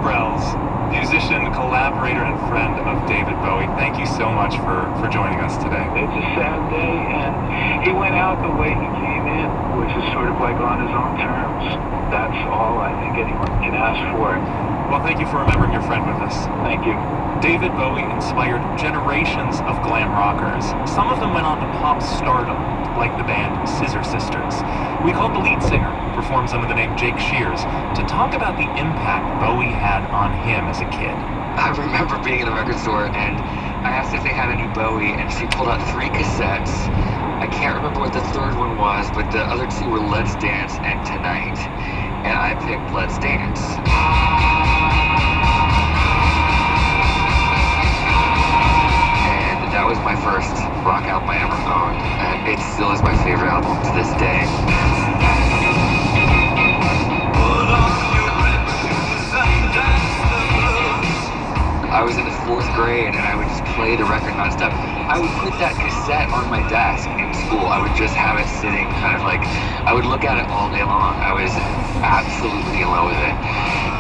Brels, musician, collaborator, and friend of David Bowie. Thank you so much for joining us today. It's a sad day, and he went out the way he came in, which is sort of like on his own terms. That's all I think anyone can ask for. Well, thank you for remembering your friend with us. Thank you. David Bowie inspired generations of glam rockers. Some of them went on to pop stardom, like the band Scissor Sisters. We called the lead singer, who performs under the name Jake Shears, to talk about the impact Bowie had on him as a kid. I remember being in the record store and I asked if they had any Bowie, and she pulled out 3 cassettes. I can't remember what the third one was, but the other 2 were Let's Dance and Tonight. And I picked Let's Dance. And that was my first rock album I ever owned, and it still is my favorite album to this day. I was in the 4th grade and I would just play the record nonstop. I would put that cassette on my desk in school. I would just have it sitting kind of like, I would look at it all day long. I was absolutely in love with it.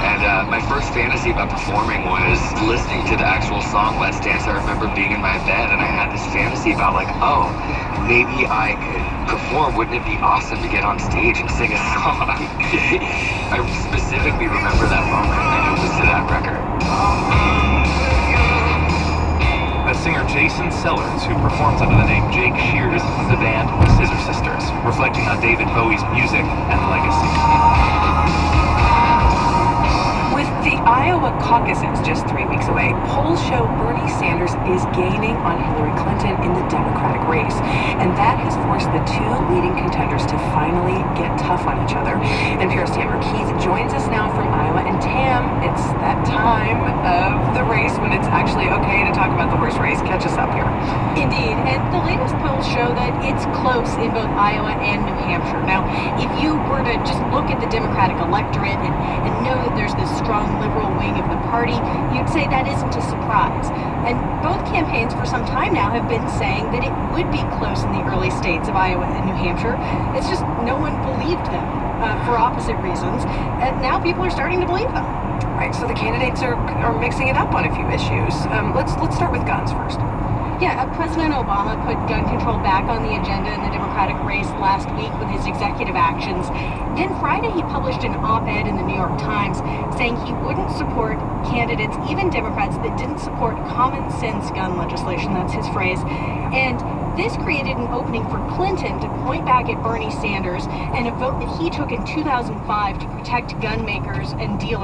And my first fantasy about performing was listening to the actual song Let's Dance. I remember being in my bed and I had this fantasy about like, oh, maybe I could perform. Wouldn't it be awesome to get on stage and sing a song? I specifically remember that moment and it was to that record. That's singer Jason Sellers, who performs under the name Jake Shears of the band The Scissor Sisters, reflecting on David Bowie's music and legacy. With the Iowa caucuses just 3 weeks away, polls show Bernie Sanders is gaining on Hillary Clinton in the Democratic race. And that has forced the 2 leading contenders to finally get tough on each other. And NPR's Tamara Keith joins us now from Iowa. And Tam, it's that time of the race when it's actually okay to talk about the horse race. Catch us up here. Indeed, and the latest polls show that it's close in both Iowa and New Hampshire. Now, if you were to just look at the Democratic electorate and know that there's this strong liberal wing of the party, you'd say that isn't a surprise. And both campaigns for some time now have been saying that it would be close in the early states of Iowa and New Hampshire. It's just no one believed them for opposite reasons, and now people are starting to believe them. Right, so the candidates are mixing it up on a few issues. Let's start with guns first. Yeah, President Obama put gun control back on the agenda in the Democratic race last week with his executive actions. Then Friday, he published an op-ed in the New York Times saying he wouldn't support candidates, even Democrats, that didn't support common sense gun legislation. That's his phrase. And this created an opening for Clinton to point back at Bernie Sanders and a vote that he took in 2005 to protect gun makers and dealers.